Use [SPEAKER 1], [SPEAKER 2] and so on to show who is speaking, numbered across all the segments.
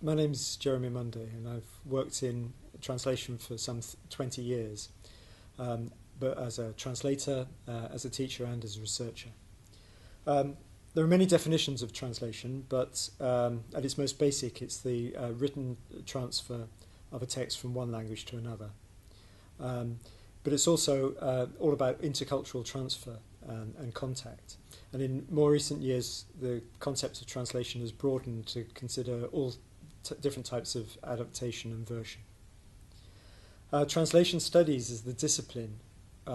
[SPEAKER 1] My name's Jeremy Munday, and I've worked in translation for some 20 years, but as a translator, as a teacher, and as a researcher. There are many definitions of translation, but at its most basic, it's the written transfer of a text from one language to another. But it's also all about intercultural transfer and contact. And in more recent years, the concept of translation has broadened to consider all different types of adaptation and version. Translation studies is the discipline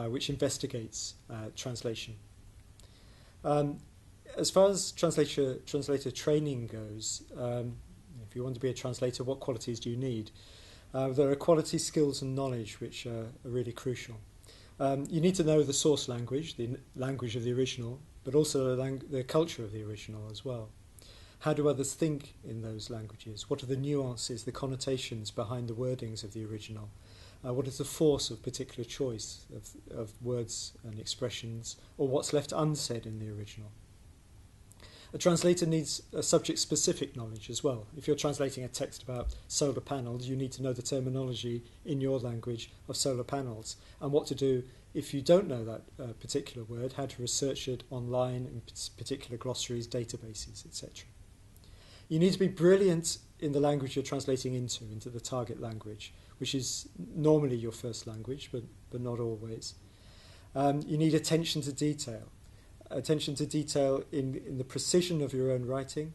[SPEAKER 1] which investigates translation. As far as translator training goes, if you want to be a translator, what qualities do you need? There are quality, skills and knowledge which are really crucial. You need to know the source language, the language of the original, but also the culture of the original as well. How do others think in those languages? What are the nuances, the connotations behind the wordings of the original? What is the force of particular choice of words and expressions, or what's left unsaid in the original? A translator needs a subject-specific knowledge as well. If you're translating a text about solar panels, you need to know the terminology in your language of solar panels and what to do if you don't know that particular word, how to research it online in particular glossaries, databases, etc. You need to be brilliant in the language you're translating into the target language, which is normally your first language, but not always. You need attention to detail. Attention to detail in the precision of your own writing,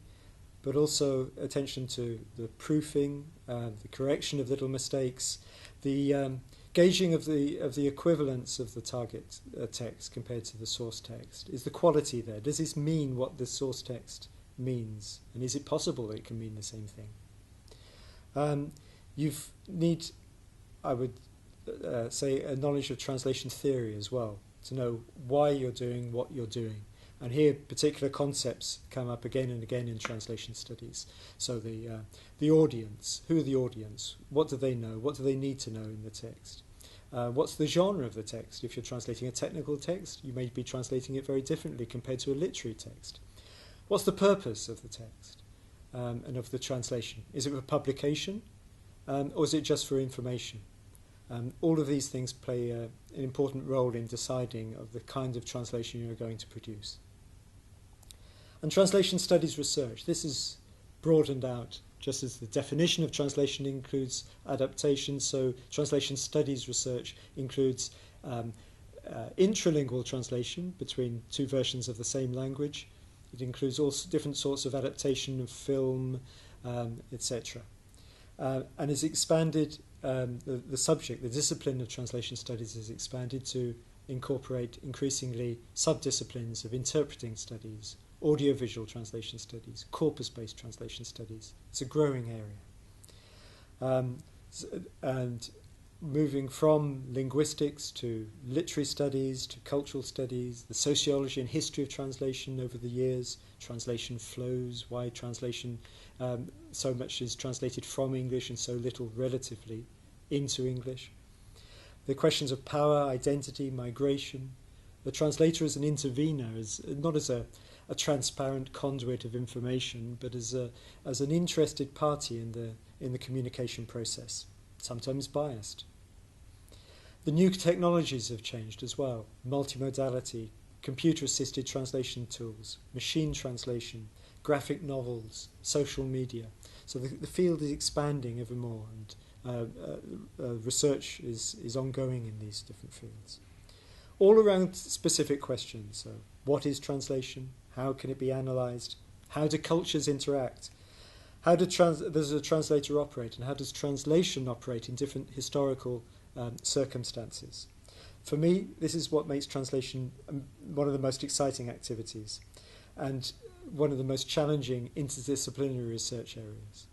[SPEAKER 1] but also attention to the proofing, the correction of little mistakes, the gauging of the equivalence of the target text compared to the source text. Is the quality there? Does this mean what the source text means? And is it possible that it can mean the same thing? You need, I would say, a knowledge of translation theory as well, to know why you're doing what you're doing. And here particular concepts come up again and again in translation studies. So the audience, who are the audience? What do they know? What do they need to know in the text? What's the genre of the text? If you're translating a technical text, you may be translating it very differently compared to a literary text. What's the purpose of the text and of the translation? Is it for publication or is it just for information? All of these things play an important role in deciding of the kind of translation you're going to produce. And translation studies research. This is broadened out just as the definition of translation includes adaptation, so translation studies research includes intralingual translation between two versions of the same language. It includes all different sorts of adaptation of film, etc. And is expanded, the subject, the discipline of translation studies is expanded to incorporate increasingly subdisciplines of interpreting studies, audiovisual translation studies, corpus-based translation studies. It's a growing area. And moving from linguistics to literary studies, to cultural studies, the sociology and history of translation over the years, translation flows, why translation so much is translated from English and so little relatively into English. The questions of power, identity, migration. The translator as an intervener, not as a transparent conduit of information, but as an interested party in the communication process, sometimes biased. The new technologies have changed as well. Multimodality, computer-assisted translation tools, machine translation, graphic novels, social media. So the field is expanding ever more, and research is ongoing in these different fields. All around specific questions. So what is translation? How can it be analysed? How do cultures interact? How does a translator operate? And how does translation operate in different historical circumstances? For me, this is what makes translation one of the most exciting activities and one of the most challenging interdisciplinary research areas.